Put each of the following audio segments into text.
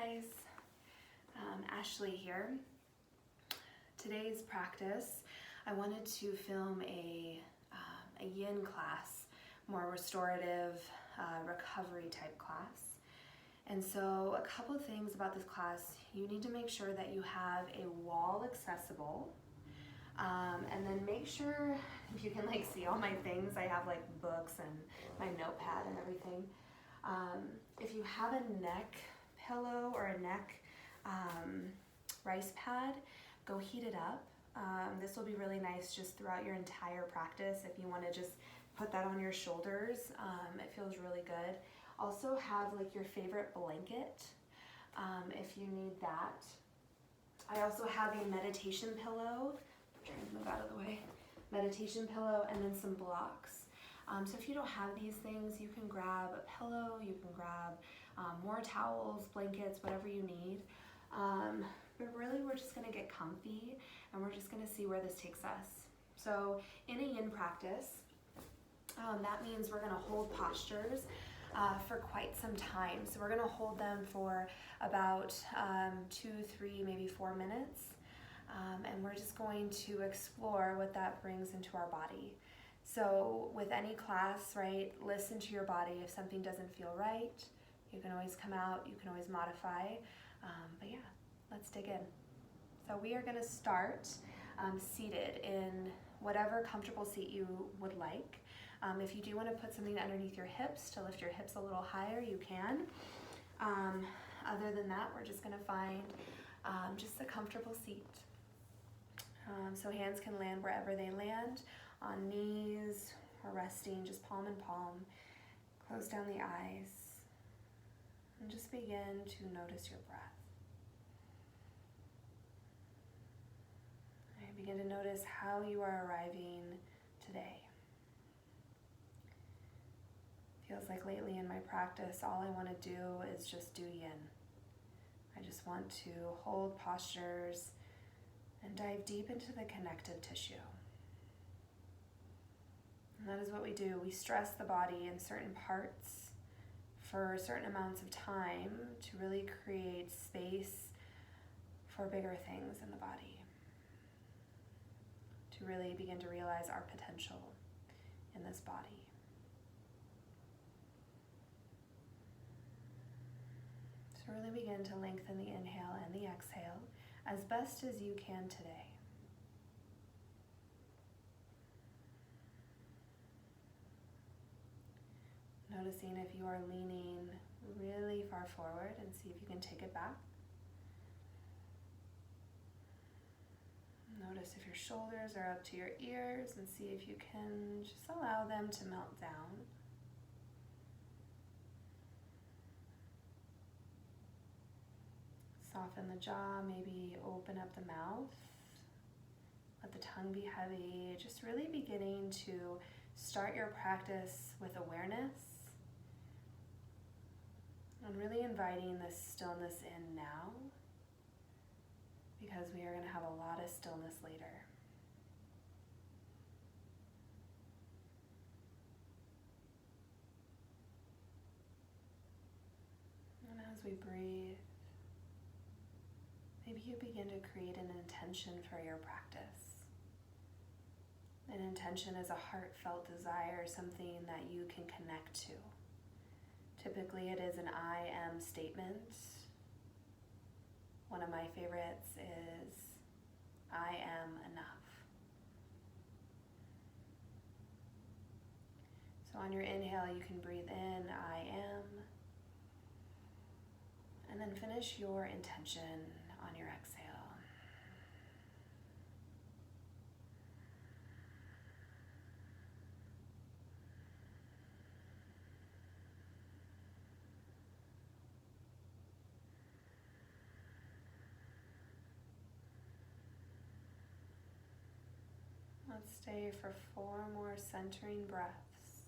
guys, Ashley here. Today's practice, I wanted to film a Yin class, more restorative recovery type class. And so a couple of things about this class: you need to make sure that you have a wall accessible, and then make sure, if you can see all my things, I have books and my notepad and everything. If you have a neck pillow or a neck rice pad, go heat it up. This will be really nice just throughout your entire practice. If you want to just put that on your shoulders, it feels really good. Also have your favorite blanket if you need that. I also have a meditation pillow. I'm trying to move out of the way. Meditation pillow, and then some blocks. So if you don't have these things, you can grab a pillow, you can grab more towels, blankets, whatever you need. But really we're just gonna get comfy and we're just gonna see where this takes us. So in a Yin practice, that means we're gonna hold postures for quite some time. So we're gonna hold them for about 2, 3, maybe 4 minutes. And we're just going to explore what that brings into our body. So with any class, right, listen to your body. If something doesn't feel right, you can always come out, you can always modify. But yeah, let's dig in. So we are gonna start seated in whatever comfortable seat you would like. If you do wanna put something underneath your hips to lift your hips a little higher, you can. Other than that, we're just gonna find just a comfortable seat. So hands can land wherever they land, on knees or resting, just palm in palm. Close down the eyes and just begin to notice your breath. All right, begin to notice how you are arriving today. Feels like lately in my practice, all I want to do is just do Yin. I just want to hold postures and dive deep into the connective tissue. And that is what we do. We stress the body in certain parts for certain amounts of time to really create space for bigger things in the body, to really begin to realize our potential in this body. So really begin to lengthen the inhale and the exhale as best as you can today. Noticing if you are leaning really far forward, and see if you can take it back. Notice if your shoulders are up to your ears, and see if you can just allow them to melt down. Soften the jaw, maybe open up the mouth. Let the tongue be heavy. Just really beginning to start your practice with awareness. And really inviting this stillness in now, because we are going to have a lot of stillness later. And as we breathe, maybe you begin to create an intention for your practice. An intention is a heartfelt desire, something that you can connect to. Typically it is an I am statement. One of my favorites is I am enough. So on your inhale, you can breathe in, I am, and then finish your intention on your exhale. Let's stay for 4 more centering breaths.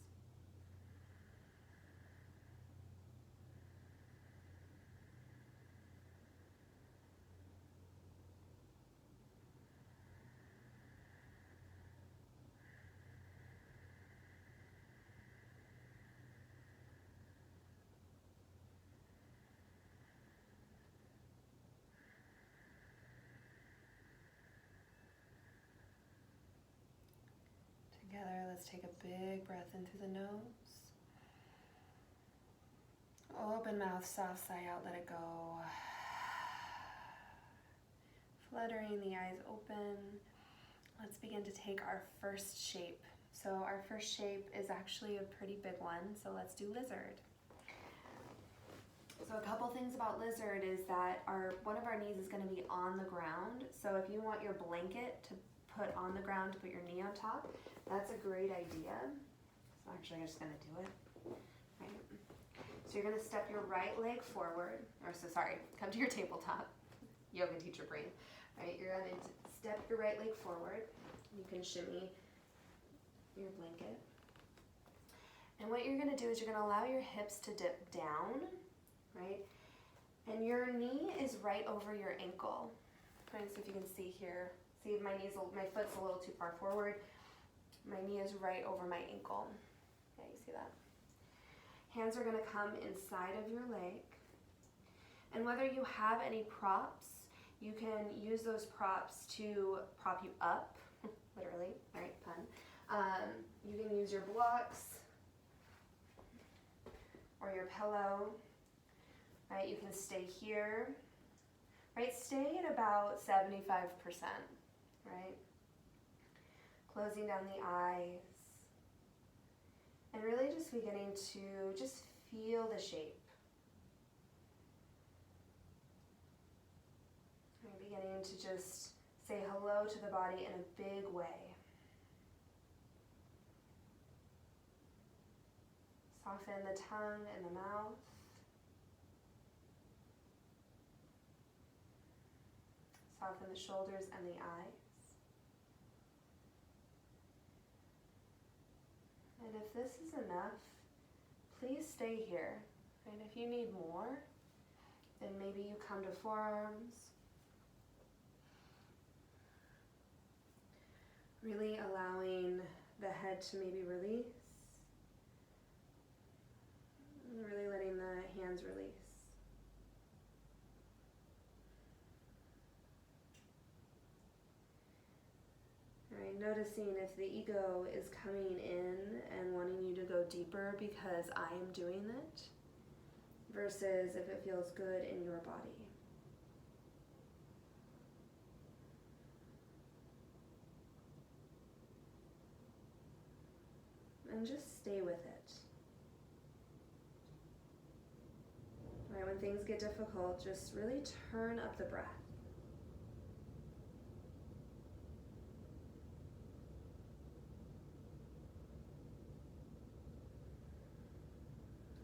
let's take a big breath in through the nose. Open mouth, soft sigh out, let it go. Fluttering the eyes open. Let's begin to take our first shape. So our first shape is actually a pretty big one, so let's do lizard. So a couple things about lizard is that one of our knees is going to be on the ground. So if you want your blanket to put on the ground to put your knee on top, that's a great idea. So actually I'm just going to do it. Right. So you're going to step your right leg forward, come to your tabletop, yoga teacher brain. Right, you're going to step your right leg forward. You can shimmy your blanket. And what you're going to do is you're going to allow your hips to dip down, right? And your knee is right over your ankle. Right, so if you can see here, see my foot's a little too far forward. My knee is right over my ankle. Yeah, you see that? Hands are going to come inside of your leg. And whether you have any props, you can use those props to prop you up, literally, right, pun. You can use your blocks or your pillow, right? You can stay here, right? Stay at about 75%, right? Closing down the eyes. And really just beginning to just feel the shape. Right, beginning to just say hello to the body in a big way. Soften the tongue and the mouth. Soften the shoulders and the eyes. And if this is enough, please stay here. And if you need more, then maybe you come to forearms. Really allowing the head to maybe release. And really letting the hands release. Right, noticing if the ego is coming in and wanting you to go deeper because I am doing it, versus if it feels good in your body. And just stay with it. Right, when things get difficult, just really turn up the breath.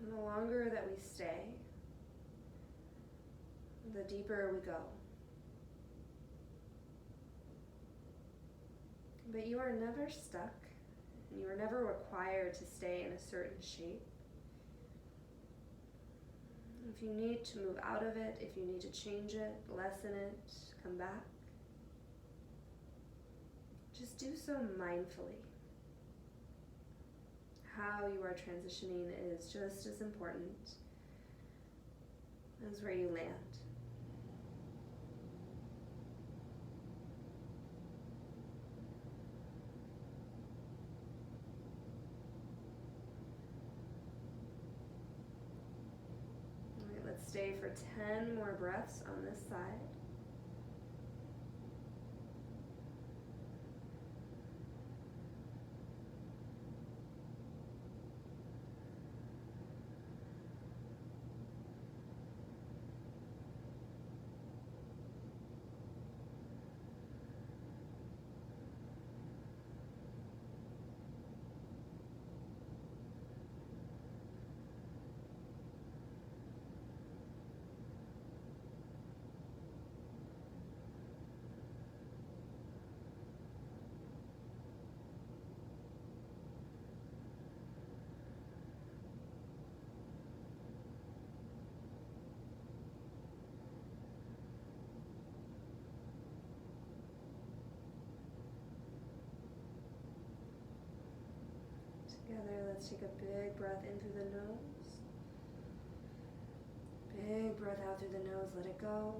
And the longer that we stay, the deeper we go. But you are never stuck, and you are never required to stay in a certain shape. If you need to move out of it, if you need to change it, lessen it, come back, just do so mindfully. How you are transitioning is just as important as where you land. All right, let's stay for 10 more breaths on this side. Together, let's take a big breath in through the nose. Big breath out through the nose, let it go.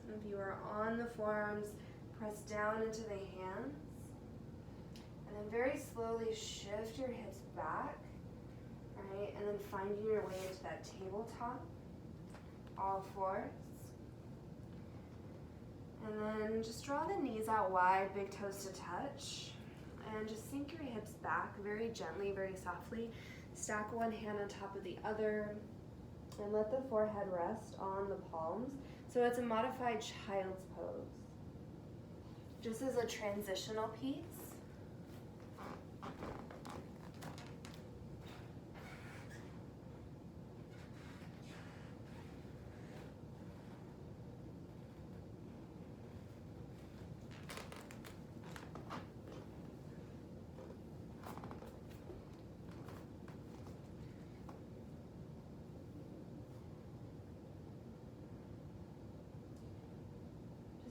If you are on the forearms, press down into the hands. And And then very slowly shift your hips back, right? And then finding your way into that tabletop, all fours. And then just draw the knees out wide, big toes to touch. And just sink your hips back very gently, very softly. Stack one hand on top of the other. And let the forehead rest on the palms. So it's a modified child's pose. Just as a transitional piece.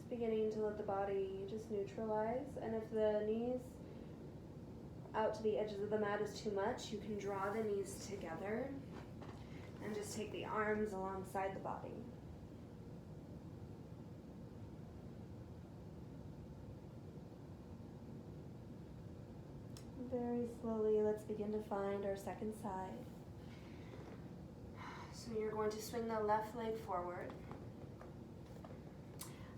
Beginning to let the body just neutralize, and if the knees out to the edges of the mat is too much, you can draw the knees together and just take the arms alongside the body. Very slowly, let's begin to find our second side. So you're going to swing the left leg forward.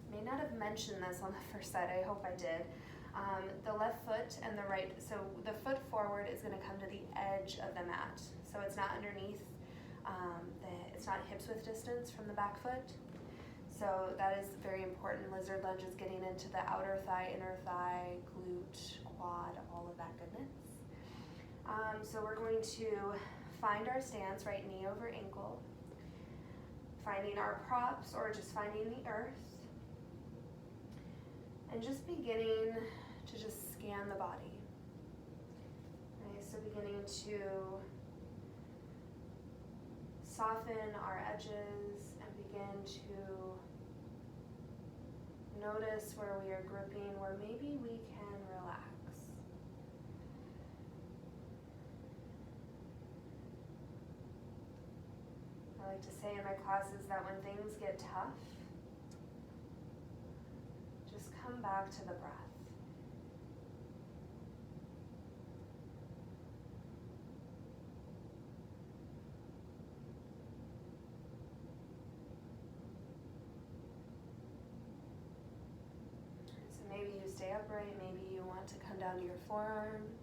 May not have mentioned this on the first side, I hope I did. The left foot and the right, so the foot forward is going to come to the edge of the mat. So it's not underneath, it's not hips width distance from the back foot. So that is very important. Lizard lunge is getting into the outer thigh, inner thigh, glute, quad, all of that goodness. So we're going to find our stance, right knee over ankle, finding our props or just finding the earth. And just beginning to just scan the body. Okay, so beginning to soften our edges and begin to notice where we are gripping, where maybe we can relax. I like to say in my classes that when things get tough, come back to the breath. So maybe you stay upright, maybe you want to come down to your forearms.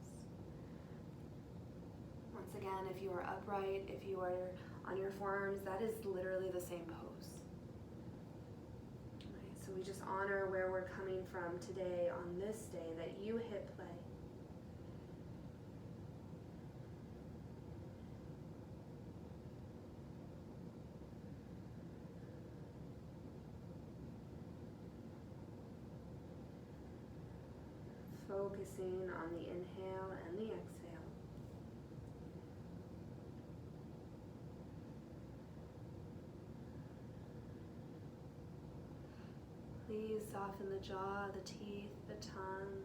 Once again, if you are upright, if you are on your forearms, that is literally the same pose. So we just honor where we're coming from today on this day that you hit play. Focusing on the inhale and the exhale. Please soften the jaw, the teeth, the tongue.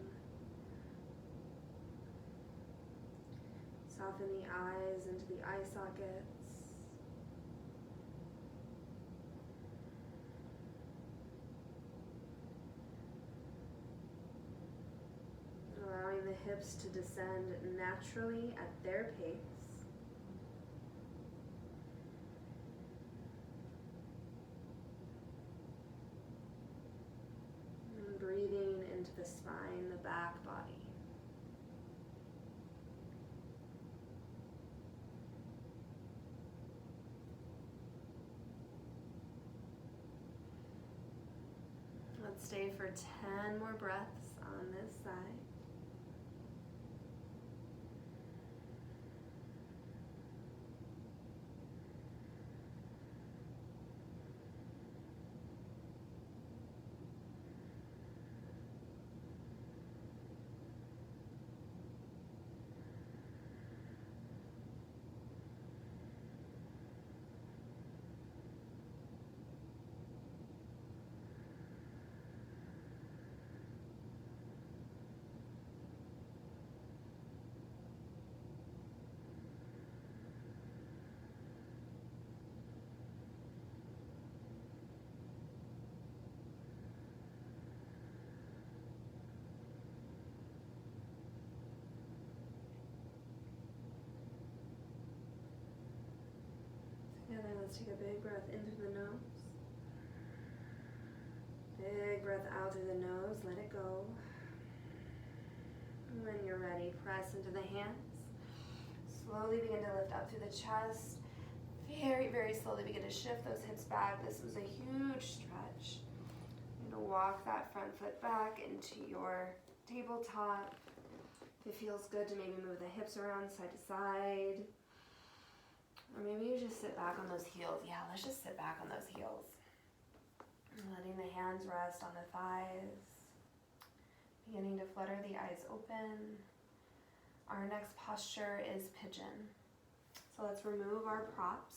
Soften the eyes into the eye sockets. Allowing the hips to descend naturally at their pace. Breathing into the spine, the back body. Let's stay for 10 more breaths on this side. let's take a big breath in through the nose. Big breath out through the nose, let it go. When you're ready, press into the hands. Slowly begin to lift up through the chest. Very, very slowly begin to shift those hips back. This was a huge stretch. You're going to walk that front foot back into your tabletop. If it feels good to maybe move the hips around side to side. Or maybe you just sit back on those heels. Yeah, let's just sit back on those heels. And letting the hands rest on the thighs. Beginning to flutter the eyes open. Our next posture is pigeon. So let's remove our props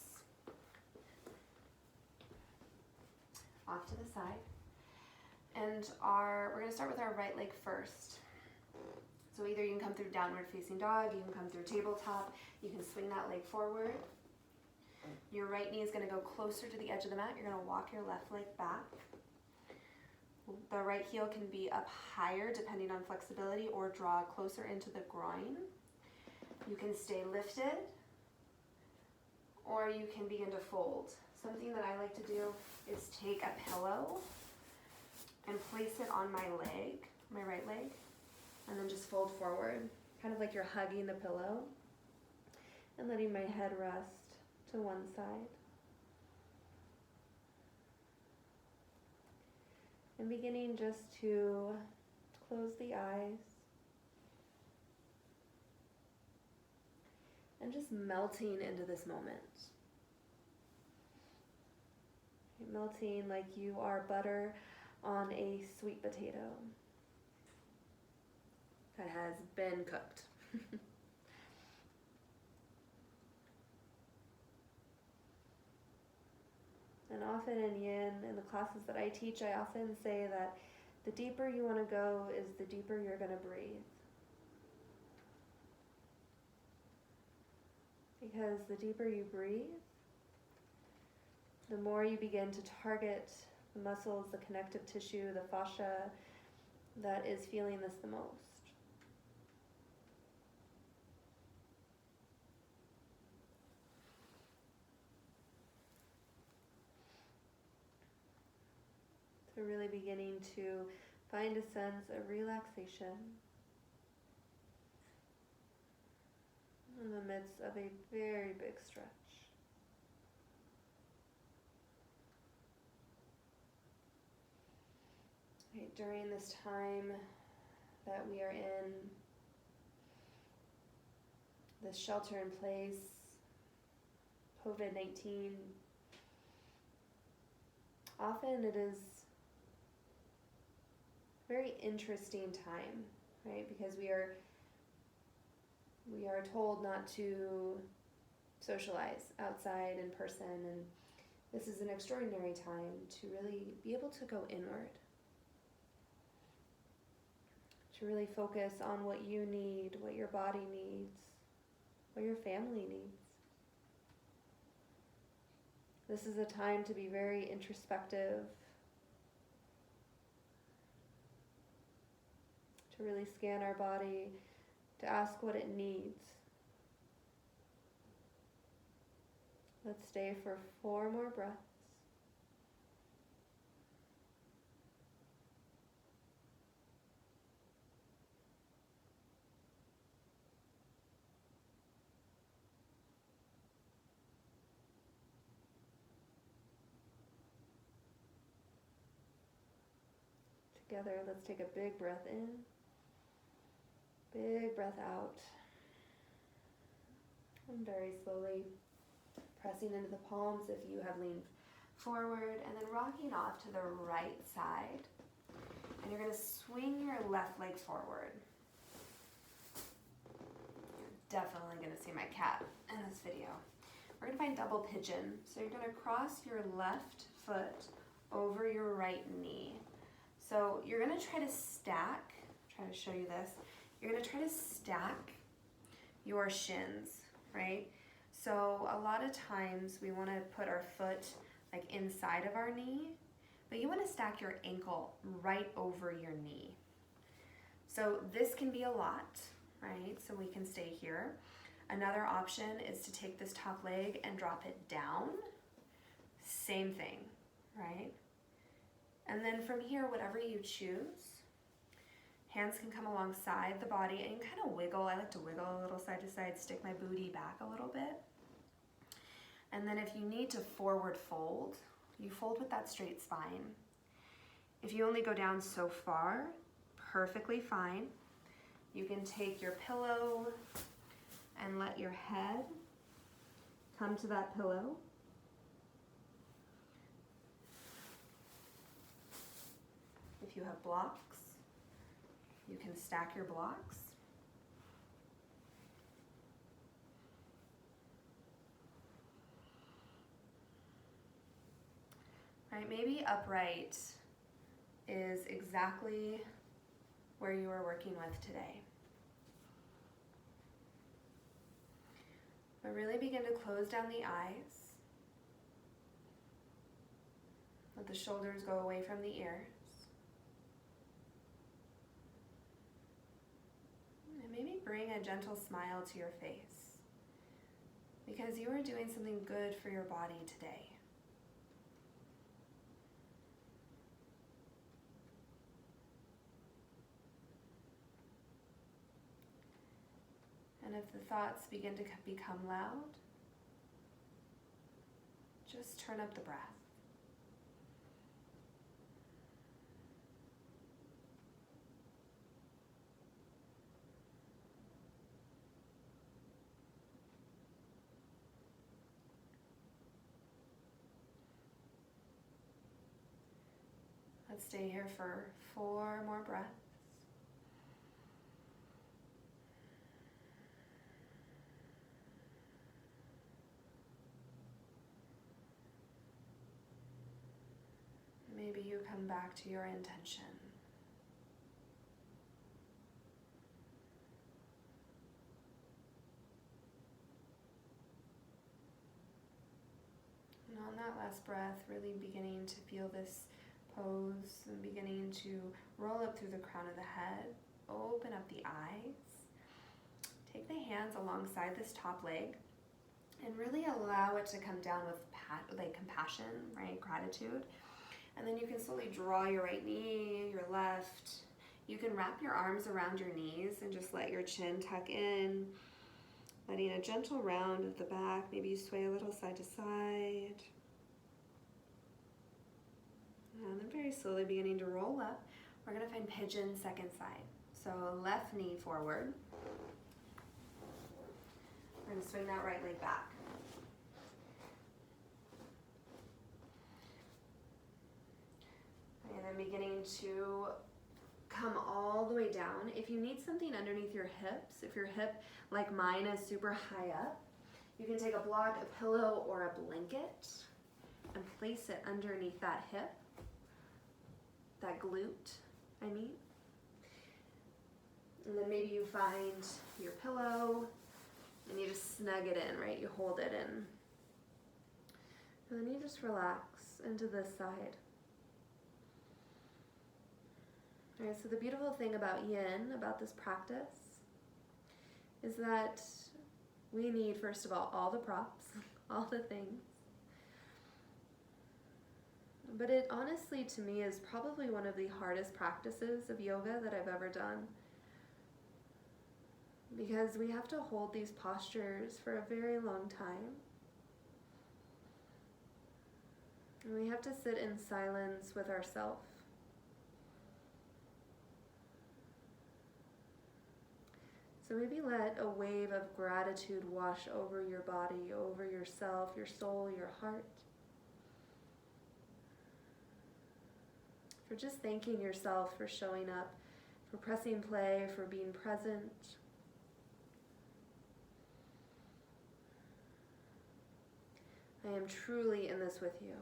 off to the side. And we're going to start with our right leg first. So either you can come through downward facing dog, you can come through tabletop, you can swing that leg forward. Your right knee is going to go closer to the edge of the mat. You're going to walk your left leg back. The right heel can be up higher depending on flexibility or draw closer into the groin. You can stay lifted or you can begin to fold. Something that I like to do is take a pillow and place it on my leg, my right leg, and then just fold forward, kind of like you're hugging the pillow and letting my head rest to one side. And beginning just to close the eyes and just melting into this moment. Melting like you are butter on a sweet potato that has been cooked. And often in Yin, in the classes that I teach, I often say that the deeper you want to go is the deeper you're going to breathe. Because the deeper you breathe, the more you begin to target the muscles, the connective tissue, the fascia that is feeling this the most. So really beginning to find a sense of relaxation in the midst of a very big stretch. Right, during this time that we are in this shelter in place, COVID-19, often it is a very interesting time, right? Because we are told not to socialize outside in person, and this is an extraordinary time to really be able to go inward. To really focus on what you need, what your body needs, what your family needs. This is a time to be very introspective, to really scan our body, to ask what it needs. Let's stay for 4 more breaths. Together, let's take a big breath in, big breath out, and very slowly pressing into the palms if you have leaned forward, and then rocking off to the right side. And you're going to swing your left leg forward. You're definitely going to see my cat in this video. We're going to find double pigeon. So you're going to cross your left foot over your right knee. So you're going to try to stack, try to show you this, you're going to try to stack your shins, right? So a lot of times we want to put our foot like inside of our knee, but you want to stack your ankle right over your knee. So this can be a lot, right? So we can stay here. Another option is to take this top leg and drop it down. Same thing, right? And then from here, whatever you choose, hands can come alongside the body and you kind of wiggle. I like to wiggle a little side to side, stick my booty back a little bit. And then if you need to forward fold, you fold with that straight spine. If you only go down so far, perfectly fine. You can take your pillow and let your head come to that pillow. If you have blocks, you can stack your blocks. Right, maybe upright is exactly where you are working with today. But really begin to close down the eyes. Let the shoulders go away from the ears. And maybe bring a gentle smile to your face, because you are doing something good for your body today. And if the thoughts begin to become loud, just turn up the breath. Let's stay here for 4 more breaths. Maybe you come back to your intention. And on that last breath, really beginning to feel this pose and beginning to roll up through the crown of the head, open up the eyes. Take the hands alongside this top leg and really allow it to come down with compassion, right? Gratitude. And then you can slowly draw your right knee, your left. You can wrap your arms around your knees and just let your chin tuck in, letting a gentle round of the back. Maybe you sway a little side to side. And then very slowly beginning to roll up. We're going to find pigeon second side. So left knee forward. We're going to swing that right leg back. And then beginning to come all the way down. If you need something underneath your hips, if your hip, like mine, is super high up, you can take a block, a pillow, or a blanket and place it underneath that hip, that glute, I mean. And then maybe you find your pillow and you just snug it in, right? You hold it in. And then you just relax into this side. All right, so the beautiful thing about Yin, about this practice, is that we need, first of all the props, all the things. But it honestly, to me, is probably one of the hardest practices of yoga that I've ever done. Because we have to hold these postures for a very long time. And we have to sit in silence with ourselves. So maybe let a wave of gratitude wash over your body, over yourself, your soul, your heart. For just thanking yourself for showing up, for pressing play, for being present. I am truly in this with you.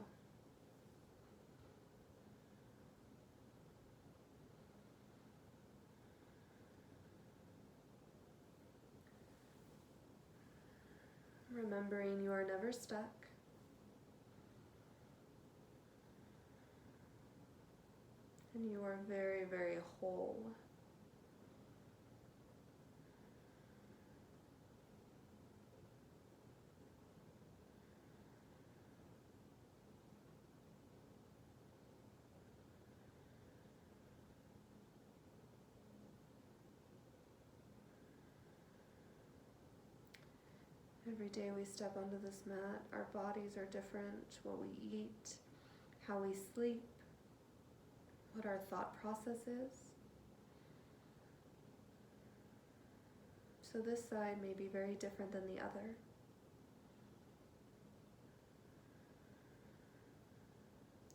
Remembering you are never stuck. And you are very, very whole. Every day we step onto this mat, our bodies are different, what we eat, how we sleep, what our thought process is. So this side may be very different than the other.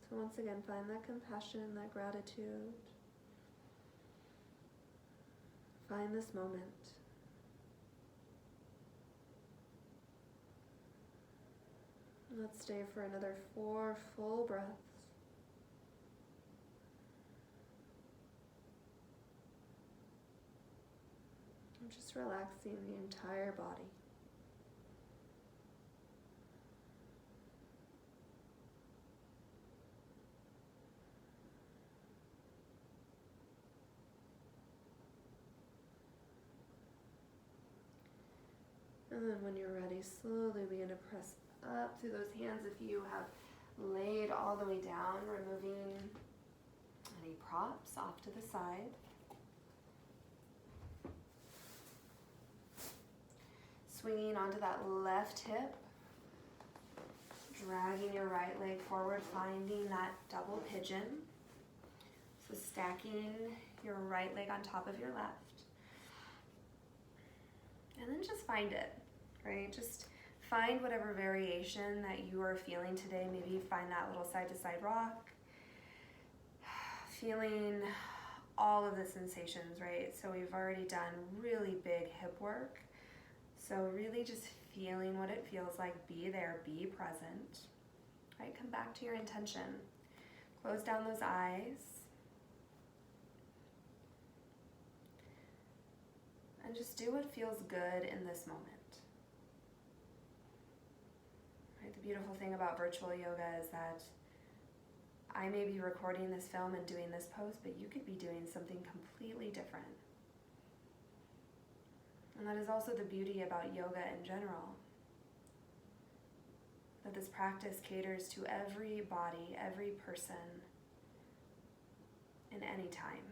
So once again, find that compassion, that gratitude. Find this moment. Let's stay for another 4 full breaths. And just relaxing the entire body. And then when you're ready, slowly begin to press up through those hands if you have laid all the way down, removing any props off to the side. Swinging onto that left hip, dragging your right leg forward, finding that double pigeon. So stacking your right leg on top of your left. And then just find it, right? Just find whatever variation that you are feeling today. Maybe find that little side-to-side rock. Feeling all of the sensations, right? So we've already done really big hip work. So really just feeling what it feels like. Be there, be present, right? Come back to your intention. Close down those eyes. And just do what feels good in this moment. Right? The beautiful thing about virtual yoga is that I may be recording this film and doing this pose, but you could be doing something completely different. And that is also the beauty about yoga in general. That this practice caters to every body, every person, in any time.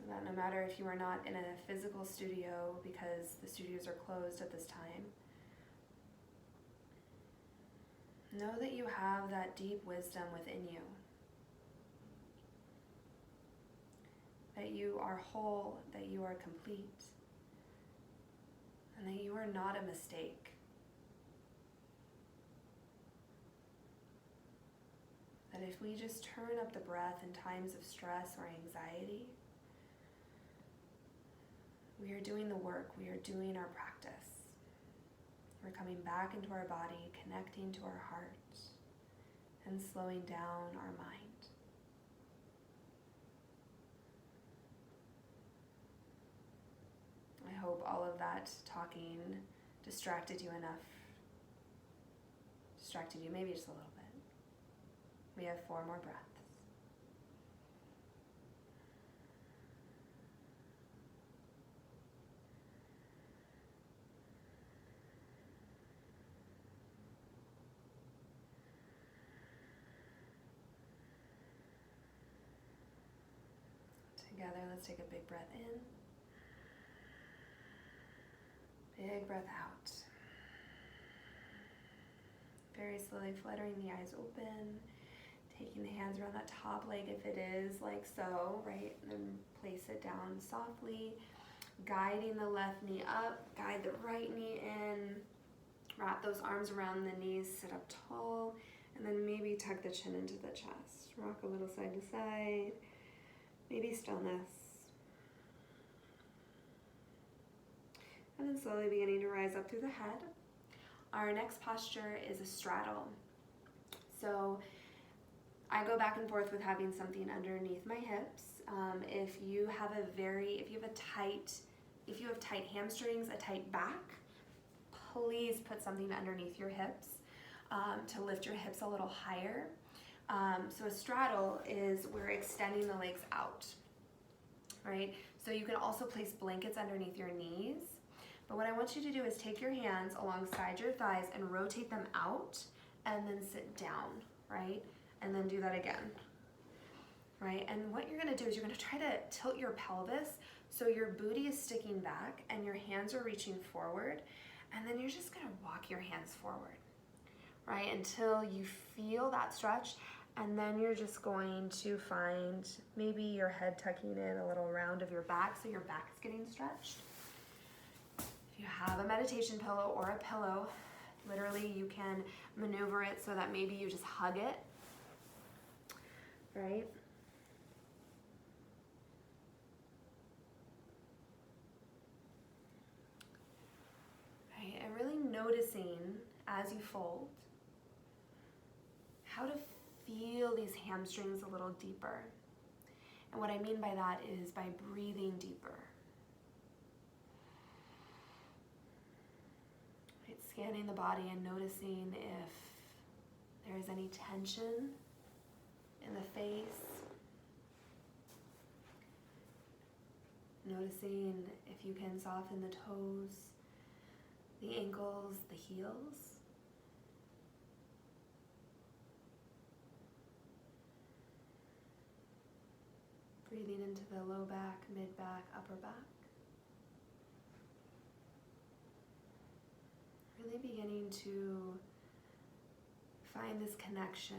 That no matter if you are not in a physical studio because the studios are closed at this time, know that you have that deep wisdom within you. That you are whole, that you are complete, and that you are not a mistake. That if we just turn up the breath in times of stress or anxiety, we are doing the work, we are doing our practice. We're coming back into our body, connecting to our heart, and slowing down our mind. I hope all of that talking distracted you enough. Distracted you maybe just a little bit. We have 4 more breaths. Together, let's take a big breath in. Big breath out. Very slowly fluttering the eyes open. Taking the hands around that top leg if it is, like so, right? And then place it down softly. Guiding the left knee up. Guide the right knee in. Wrap those arms around the knees. Sit up tall. And then maybe tuck the chin into the chest. Rock a little side to side. Maybe stillness. And then slowly beginning to rise up through the head. Our next posture is a straddle. So I go back and forth with having something underneath my hips. If you have tight hamstrings, a tight back, please put something underneath your hips to lift your hips a little higher. So a straddle is we're extending the legs out, right? So you can also place blankets underneath your knees. But what I want you to do is take your hands alongside your thighs and rotate them out and then sit down, right? And then do that again. right? And what you're gonna do is you're gonna try to tilt your pelvis so your booty is sticking back and your hands are reaching forward. And then you're just gonna walk your hands forward, right? Until you feel that stretch. And then you're just going to find maybe your head tucking in a little round of your back so your back is getting stretched. If you have a meditation pillow or a pillow, literally you can maneuver it so that maybe you just hug it, right? Right, and really noticing as you fold how to feel these hamstrings a little deeper. And what I mean by that is by breathing deeper. Right, scanning the body and noticing if there is any tension in the face. Noticing if you can soften the toes, the ankles, the heels. Breathing into the low back, mid back, upper back. Really beginning to find this connection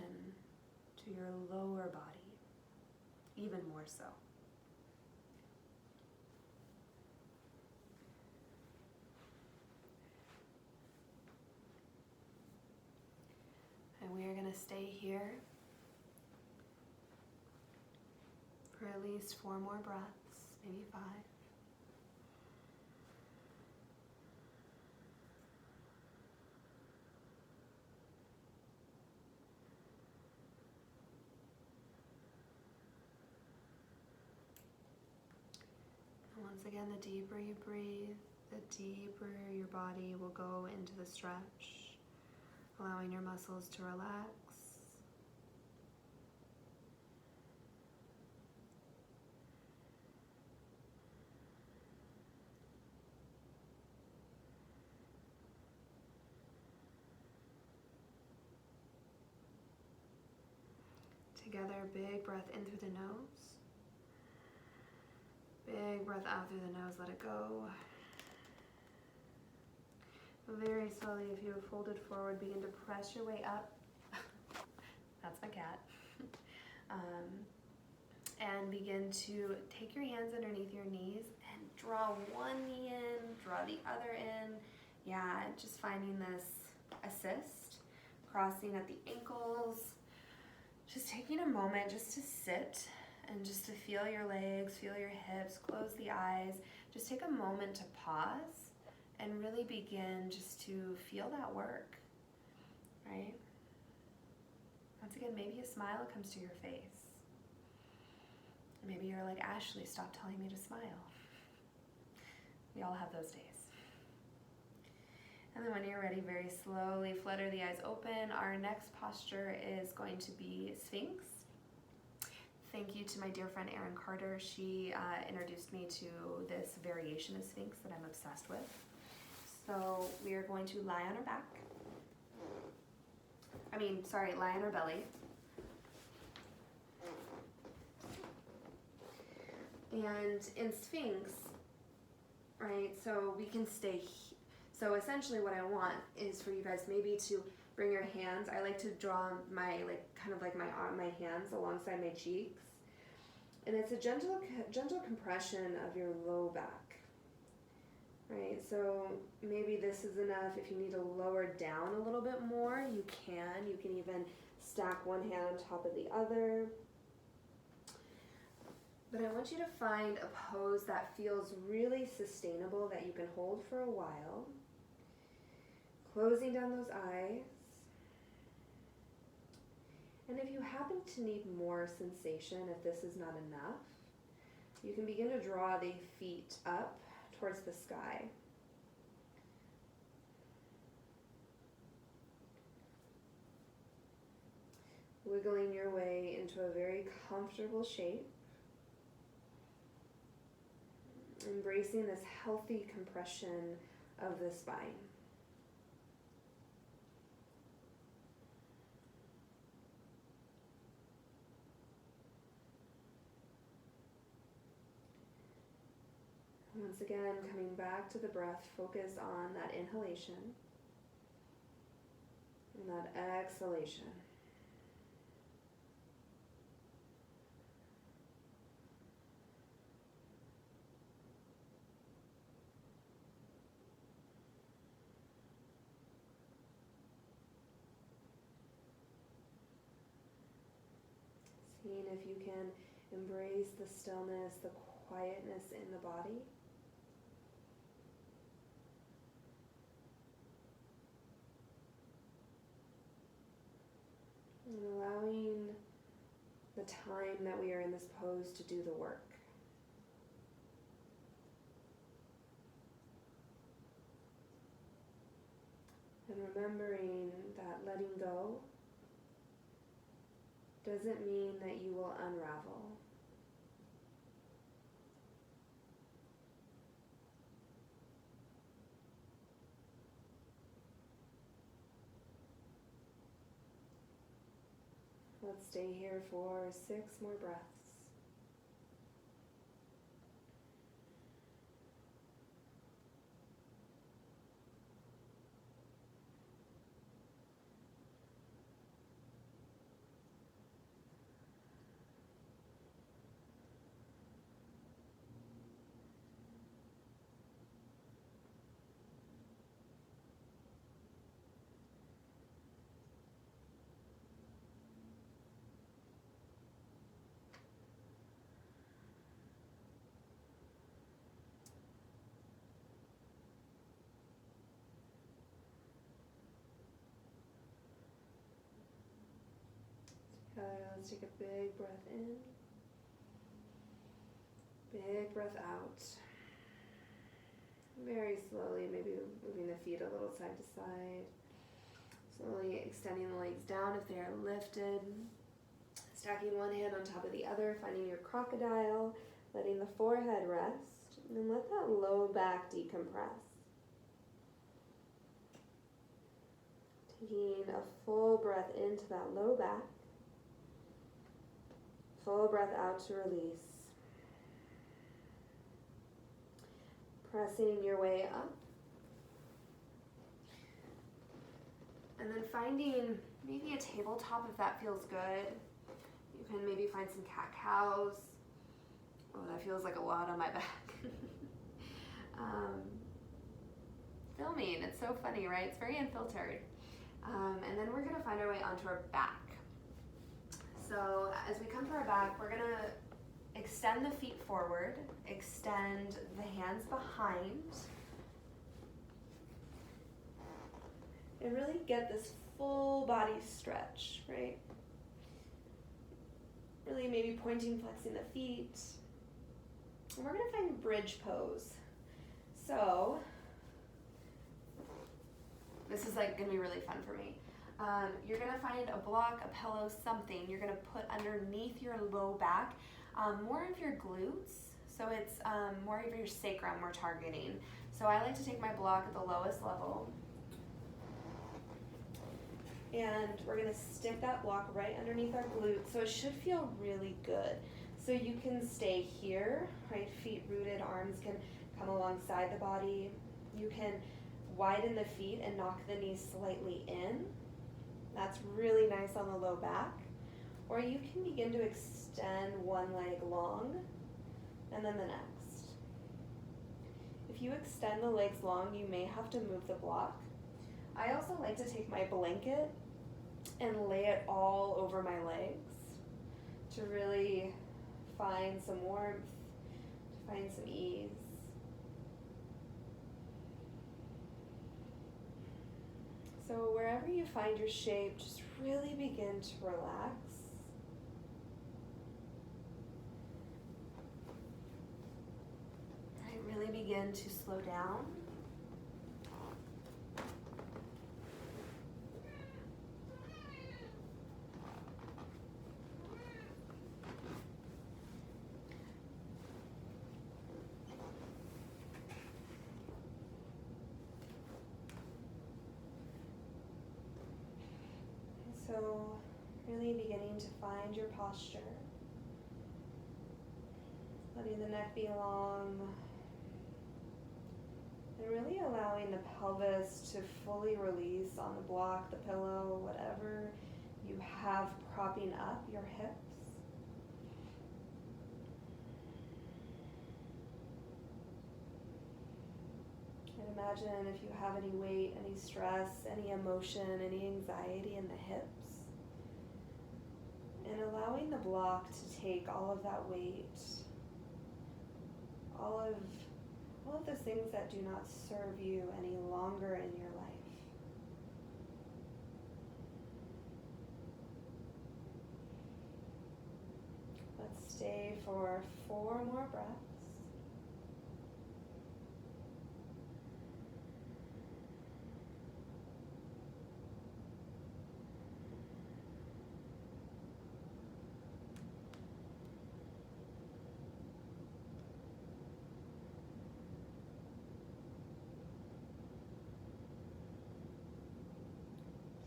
to your lower body, even more so. And we are going to stay here for at least 4 more breaths, maybe 5. And once again, the deeper you breathe, the deeper your body will go into the stretch, allowing your muscles to relax. Together, big breath in through the nose. Big breath out through the nose, let it go. Very slowly, if you have folded forward, begin to press your way up. That's my cat. And begin to take your hands underneath your knees and draw one knee in, draw the other in. Yeah, just finding this assist, crossing at the ankles. Just taking a moment just to sit and just to feel your legs, feel your hips, close the eyes. Just take a moment to pause and really begin just to feel that work, right? Once again, maybe a smile comes to your face. Maybe you're like, Ashley, stop telling me to smile. We all have those days. And then when you're ready, very slowly flutter the eyes open. Our next posture is going to be Sphinx. Thank you to my dear friend Erin Carter. She introduced me to this variation of Sphinx that I'm obsessed with. So we are going to lie on our back. Lie on our belly. And in Sphinx, right, so we can stay So essentially what I want is for you guys maybe to bring your hands. I like to draw my, my hands alongside my cheeks. And it's a gentle compression of your low back, right? So maybe this is enough. If you need to lower down a little bit more, you can. You can even stack one hand on top of the other. But I want you to find a pose that feels really sustainable, that you can hold for a while. Closing down those eyes. And if you happen to need more sensation, if this is not enough, you can begin to draw the feet up towards the sky. Wiggling your way into a very comfortable shape. Embracing this healthy compression of the spine. Once again, coming back to the breath, focus on that inhalation and that exhalation. Seeing if you can embrace the stillness, the quietness in the body. And allowing the time that we are in this pose to do the work. And remembering that letting go doesn't mean that you will unravel. Let's stay here for 6 more breaths. Let's take a big breath in, big breath out. Very slowly, maybe moving the feet a little side to side. Slowly extending the legs down if they are lifted. Stacking one hand on top of the other, finding your crocodile, letting the forehead rest, and then let that low back decompress. Taking a full breath into that low back. Full breath out to release. Pressing your way up. And then finding maybe a tabletop if that feels good. You can maybe find some cat-cows. Oh, that feels like a lot on my back. Filming, it's so funny, right? It's very unfiltered. And then we're gonna find our way onto our back. So as we come to our back, we're gonna extend the feet forward, extend the hands behind, and really get this full body stretch, right? Really maybe pointing, flexing the feet. And we're gonna find bridge pose. So, this is like gonna be really fun for me. You're gonna find a block, a pillow, something you're gonna put underneath your low back, more of your glutes. So it's more of your sacrum we're targeting. So I like to take my block at the lowest level. And we're gonna stick that block right underneath our glutes. So it should feel really good. So you can stay here, right? Feet rooted, arms can come alongside the body. You can widen the feet and knock the knees slightly in. That's really nice on the low back. Or you can begin to extend one leg long and then the next. If you extend the legs long, you may have to move the block. I also like to take my blanket and lay it all over my legs to really find some warmth, to find some ease. So wherever you find your shape, just really begin to relax. Right, really begin to slow down. So really beginning to find your posture. Letting the neck be long, And really allowing the pelvis to fully release on the block, the pillow, whatever you have propping up your hips. And imagine if you have any weight, any stress, any emotion, any anxiety in the hips. And allowing the block to take all of that weight, all of those things that do not serve you any longer in your life. Let's stay for 4 more breaths.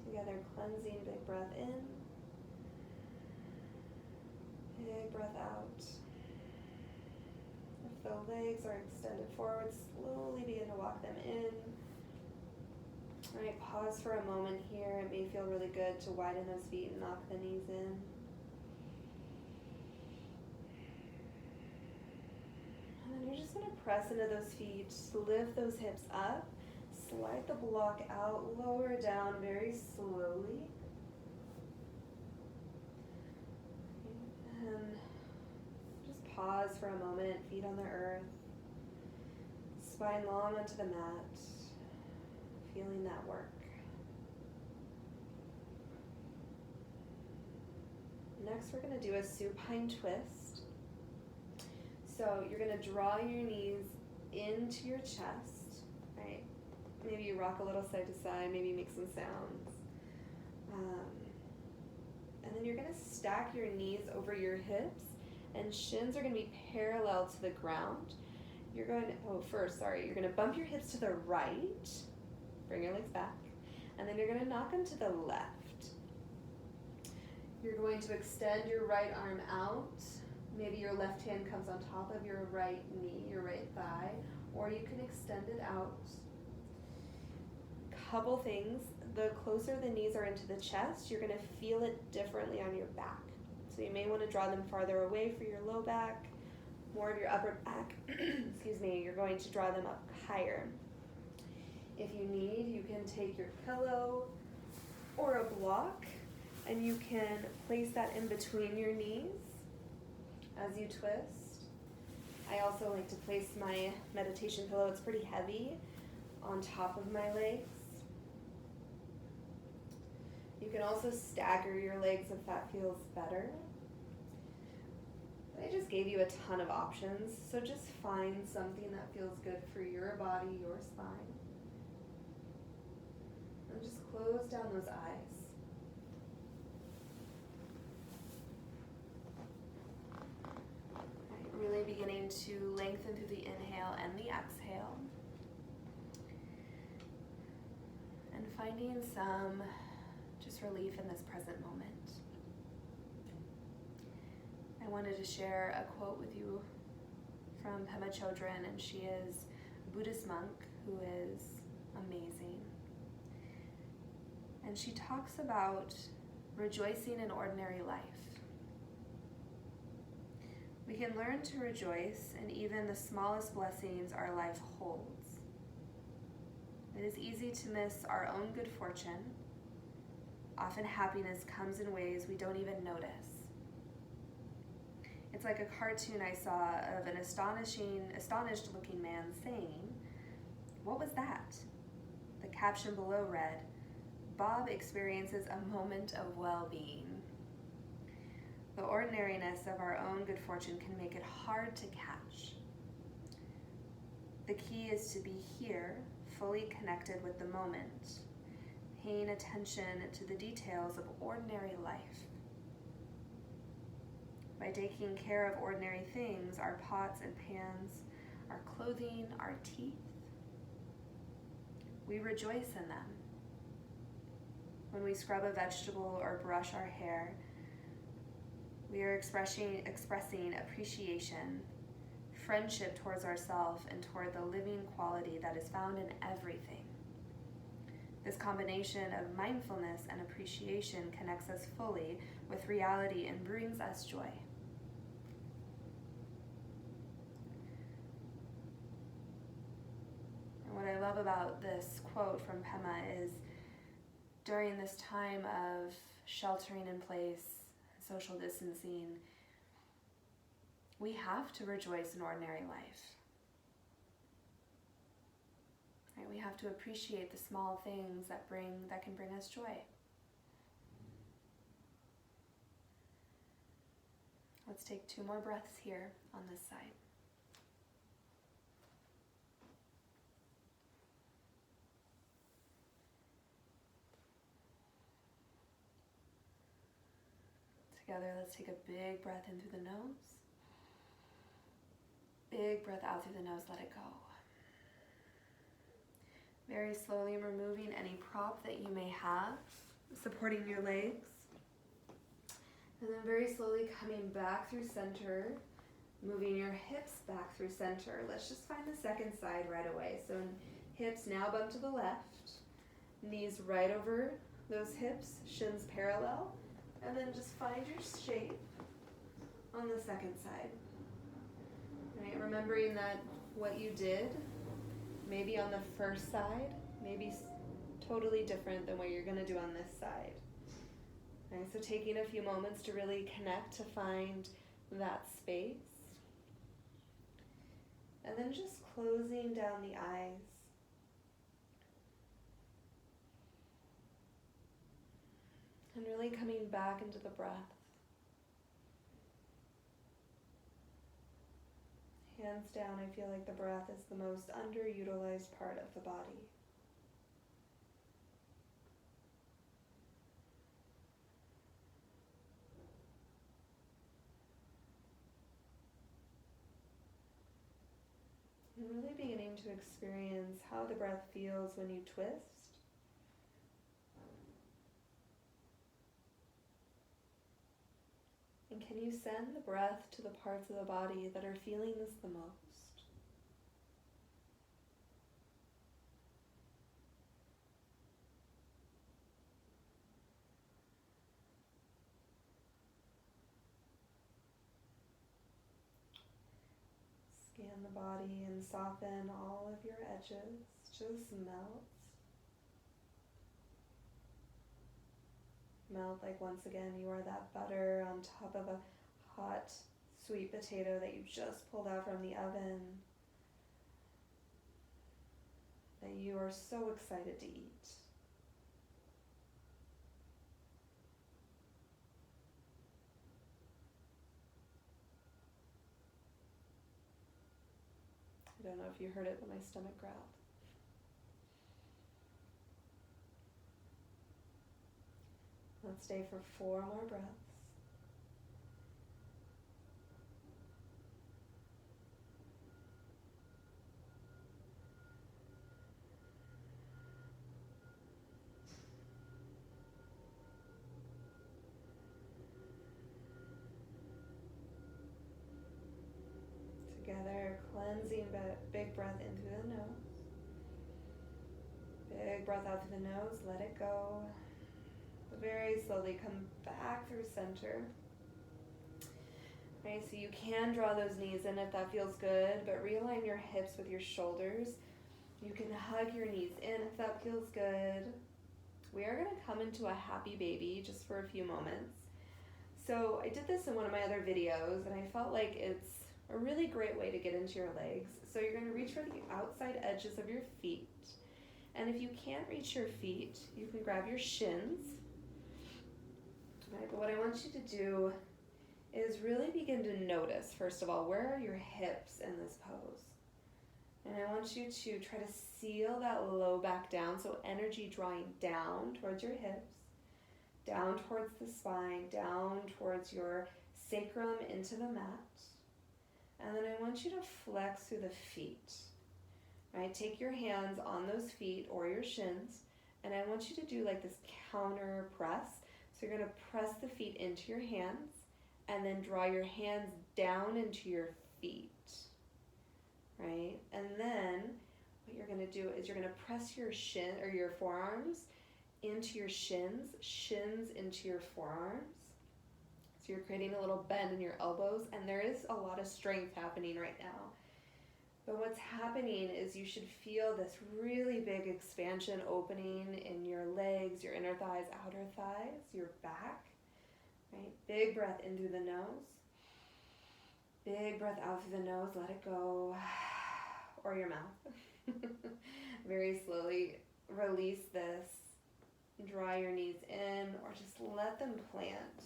Together, cleansing, big breath in, big breath out. If the legs are extended forward, slowly begin to walk them in. All right, pause for a moment here. It may feel really good to widen those feet and knock the knees in. And then you're just going to press into those feet, lift those hips up. Slide the block out, lower down very slowly. And just pause for a moment, feet on the earth. Spine long onto the mat, feeling that work. Next, we're going to do a supine twist. So you're going to draw your knees into your chest, right? Maybe you rock a little side to side, maybe make some sounds. And then you're going to stack your knees over your hips, and shins are going to be parallel to the ground. You're going to, you're going to bump your hips to the right, bring your legs back, and then you're going to knock them to the left. You're going to extend your right arm out. Maybe your left hand comes on top of your right knee, your right thigh, or you can extend it out. Couple things, the closer the knees are into the chest, you're going to feel it differently on your back. So you may want to draw them farther away for your low back, more of your upper back, you're going to draw them up higher. If you need, you can take your pillow or a block and you can place that in between your knees as you twist. I also like to place my meditation pillow, it's pretty heavy, on top of my legs. You can also stagger your legs if that feels better. I just gave you a ton of options, so just find something that feels good for your body, your spine. And just close down those eyes. Right, really beginning to lengthen through the inhale and the exhale. And finding some just relief in this present moment. I wanted to share a quote with you from Pema Chodron, and she is a Buddhist monk who is amazing. And she talks about rejoicing in ordinary life. We can learn to rejoice in even the smallest blessings our life holds. It is easy to miss our own good fortune. Often happiness comes in ways we don't even notice. It's like a cartoon I saw of an astonished looking man saying, "What was that?" The caption below read, "Bob experiences a moment of well-being." The ordinariness of our own good fortune can make it hard to catch. The key is to be here, fully connected with the moment, paying attention to the details of ordinary life. By taking care of ordinary things, our pots and pans, our clothing, our teeth, we rejoice in them. When we scrub a vegetable or brush our hair, we are expressing appreciation, friendship towards ourselves and toward the living quality that is found in everything. This combination of mindfulness and appreciation connects us fully with reality and brings us joy. And what I love about this quote from Pema is, during this time of sheltering in place, social distancing, we have to rejoice in ordinary life. Right? We have to appreciate the small things that can bring us joy. Let's take 2 more breaths here on this side. Together, let's take a big breath in through the nose. Big breath out through the nose, let it go. Very slowly removing any prop that you may have, supporting your legs. And then very slowly coming back through center, moving your hips back through center. Let's just find the second side right away. So hips now bump to the left, knees right over those hips, shins parallel, and then just find your shape on the second side. Right, remembering that what you did, maybe on the first side, maybe totally different than what you're going to do on this side. Right, so taking a few moments to really connect, to find that space. And then just closing down the eyes. And really coming back into the breath. Hands down, I feel like the breath is the most underutilized part of the body. And really beginning to experience how the breath feels when you twist. And can you send the breath to the parts of the body that are feeling this the most? Scan the body and soften all of your edges. Just melt. Melt like once again you are that butter on top of a hot sweet potato that you just pulled out from the oven, that you are so excited to eat. I don't know if you heard it, but my stomach growled. Let's stay for 4 more breaths. Together, cleansing big breath in through the nose. Big breath out through the nose, let it go. Very slowly come back through center. Right, so you can draw those knees in if that feels good, but realign your hips with your shoulders. You can hug your knees in if that feels good. We are going to come into a happy baby just for a few moments. So I did this in one of my other videos, and I felt like it's a really great way to get into your legs. So you're going to reach for the outside edges of your feet. And if you can't reach your feet, you can grab your shins. Right, but what I want you to do is really begin to notice, first of all, where are your hips in this pose? And I want you to try to seal that low back down, so energy drawing down towards your hips, down towards the spine, down towards your sacrum into the mat. And then I want you to flex through the feet. Right? Take your hands on those feet or your shins, and I want you to do like this counter press. So you're going to press the feet into your hands and then draw your hands down into your feet. right? And then what you're going to do is you're going to press your shin or your forearms into your shins into your forearms. So you're creating a little bend in your elbows, and there is a lot of strength happening right now. But what's happening is you should feel this really big expansion opening in your legs, your inner thighs, outer thighs, your back, right? Big breath in through the nose. Big breath out through the nose, let it go. Or your mouth. Very slowly release this. Draw your knees in, or just let them plant.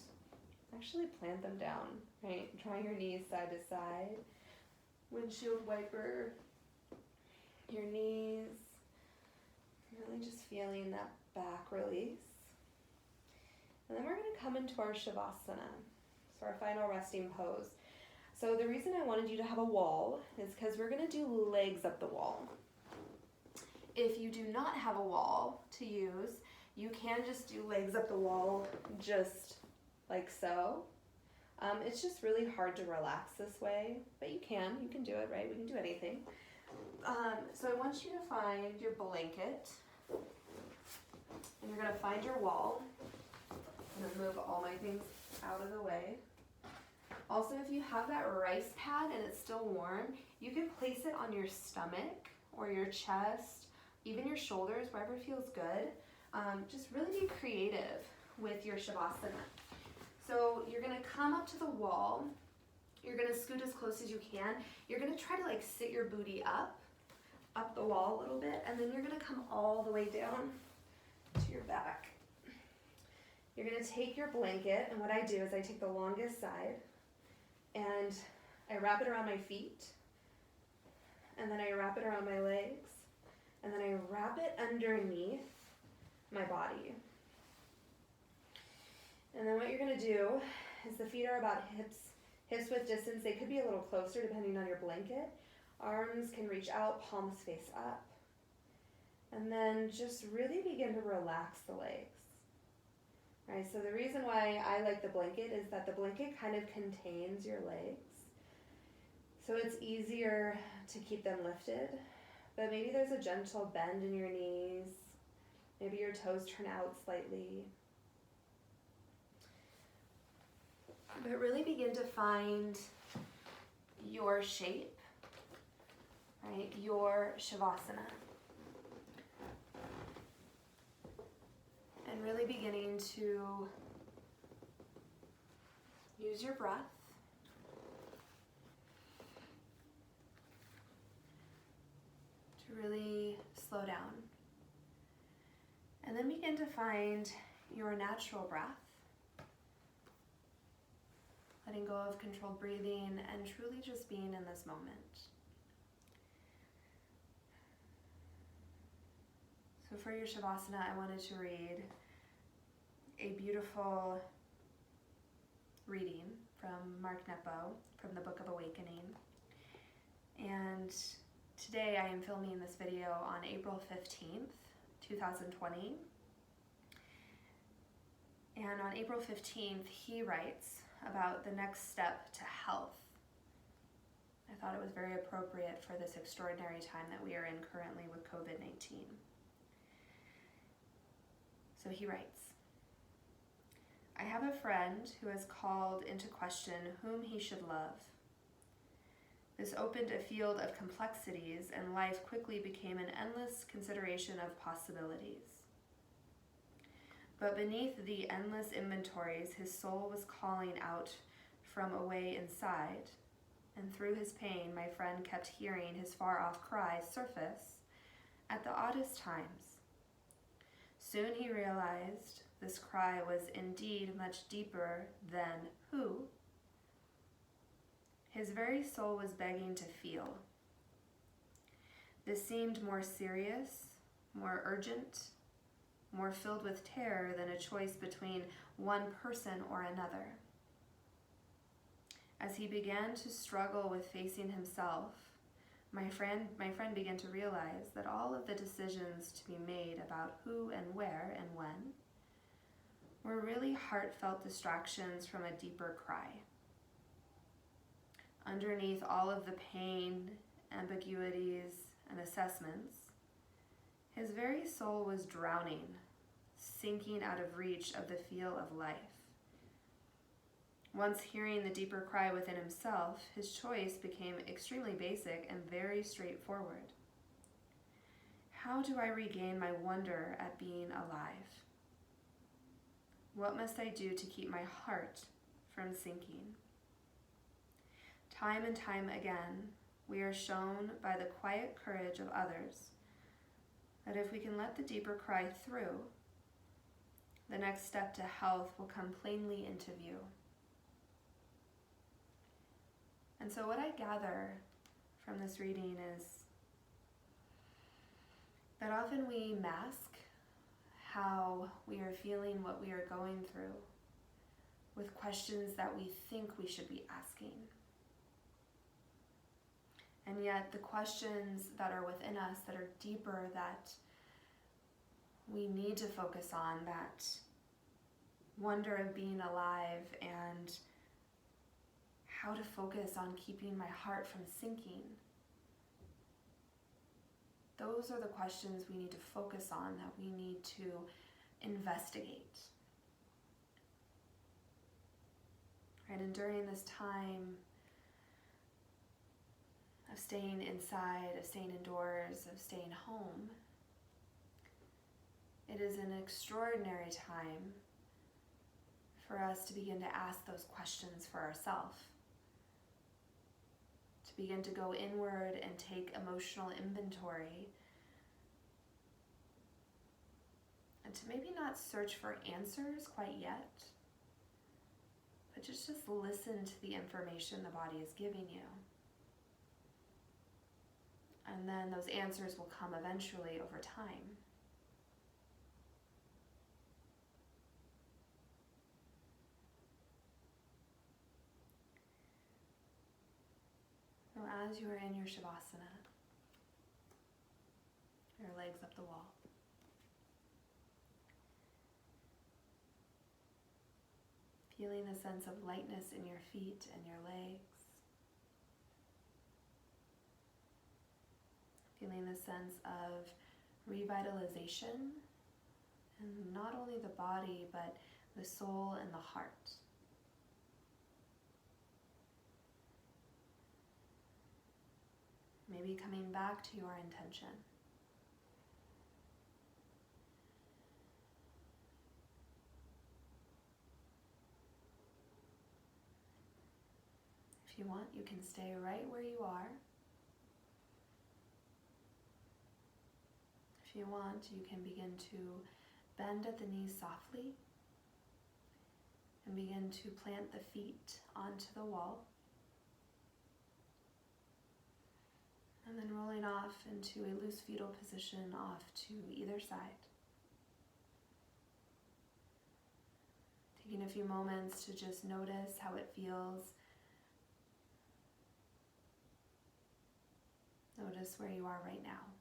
Actually plant them down, right? Draw your knees side to side. Windshield wiper your knees. Really just feeling that back release. And then we're going to come into our Shavasana. So our final resting pose. So the reason I wanted you to have a wall is because we're going to do legs up the wall. If you do not have a wall to use, you can just do legs up the wall just like so. It's just really hard to relax this way, but you can do it, right? We can do anything. So I want you to find your blanket, and you're going to find your wall. I'm going to move all my things out of the way. Also, if you have that rice pad and it's still warm, you can place it on your stomach or your chest, even your shoulders, wherever feels good. Just really be creative with your Shavasana. So you're going to come up to the wall. You're going to scoot as close as you can. You're going to try to like sit your booty up the wall a little bit, and then you're going to come all the way down to your back. You're going to take your blanket, and what I do is I take the longest side and I wrap it around my feet, and then I wrap it around my legs, and then I wrap it underneath my body. And then what you're going to do is the feet are about hips width distance. They could be a little closer depending on your blanket. Arms can reach out, palms face up. And then just really begin to relax the legs. All right, so the reason why I like the blanket is that the blanket kind of contains your legs. So it's easier to keep them lifted. But maybe there's a gentle bend in your knees. Maybe your toes turn out slightly. But really begin to find your shape, right? Your Shavasana. And really beginning to use your breath. To really slow down. And then begin to find your natural breath. Letting go of controlled breathing and truly just being in this moment. So for your Shavasana, I wanted to read a beautiful reading from Mark Nepo from the Book of Awakening. And today I am filming this video on April 15th, 2020. And on April 15th, he writes about the next step to health. I thought it was very appropriate for this extraordinary time that we are in currently with COVID-19. So he writes, I have a friend who has called into question whom he should love. This opened a field of complexities, and life quickly became an endless consideration of possibilities. But beneath the endless inventories, his soul was calling out from away inside, and through his pain, my friend kept hearing his far-off cry surface at the oddest times. Soon he realized this cry was indeed much deeper than who. His very soul was begging to feel. This seemed more serious, more urgent, more filled with terror than a choice between one person or another. As he began to struggle with facing himself, my friend began to realize that all of the decisions to be made about who and where and when were really heartfelt distractions from a deeper cry. Underneath all of the pain ambiguities, and assessments, his very soul was drowning, sinking out of reach of the feel of life. Once hearing the deeper cry within himself, his choice became extremely basic and very straightforward. How do I regain my wonder at being alive? What must I do to keep my heart from sinking? Time and time again, we are shown by the quiet courage of others that if we can let the deeper cry through, the next step to health will come plainly into view. And so what I gather from this reading is that often we mask how we are feeling what we are going through with questions that we think we should be asking. And yet the questions that are within us that are deeper, that we need to focus on, that wonder of being alive and how to focus on keeping my heart from sinking. Those are the questions we need to focus on, that we need to investigate. Right? And during this time of staying inside, of staying indoors, of staying home, it is an extraordinary time for us to begin to ask those questions for ourselves, to begin to go inward and take emotional inventory, and to maybe not search for answers quite yet, but just listen to the information the body is giving you. And then those answers will come eventually over time. So as you are in your Shavasana, your legs up the wall, feeling a sense of lightness in your feet and your legs, feeling the sense of revitalization in not only the body, but the soul and the heart. Maybe coming back to your intention. If you want, you can stay right where you are. If you want, you can begin to bend at the knees softly and begin to plant the feet onto the wall. And then rolling off into a loose fetal position off to either side. Taking a few moments to just notice how it feels. Notice where you are right now.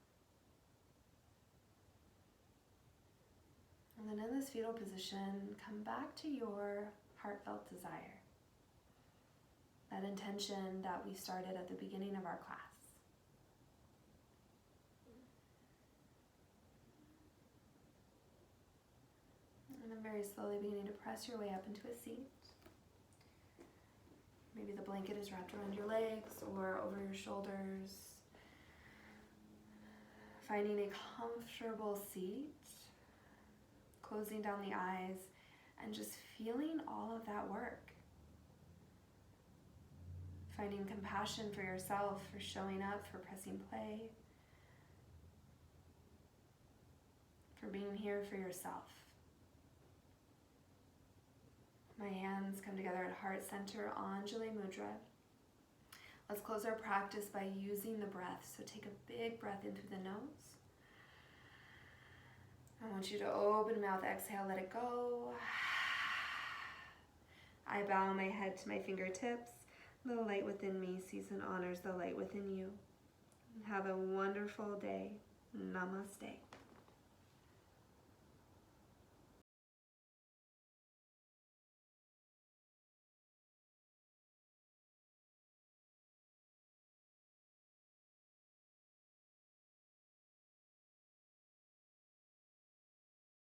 And then in this fetal position, come back to your heartfelt desire. That intention that we started at the beginning of our class. And then very slowly beginning to press your way up into a seat. Maybe the blanket is wrapped around your legs or over your shoulders. Finding a comfortable seat, closing down the eyes, and just feeling all of that work. Finding compassion for yourself, for showing up, for pressing play, for being here for yourself. My hands come together at heart center, Anjali Mudra. Let's close our practice by using the breath. So take a big breath in through the nose. I want you to open mouth, exhale, let it go. I bow my head to my fingertips. The light within me sees and honors the light within you. Have a wonderful day. Namaste.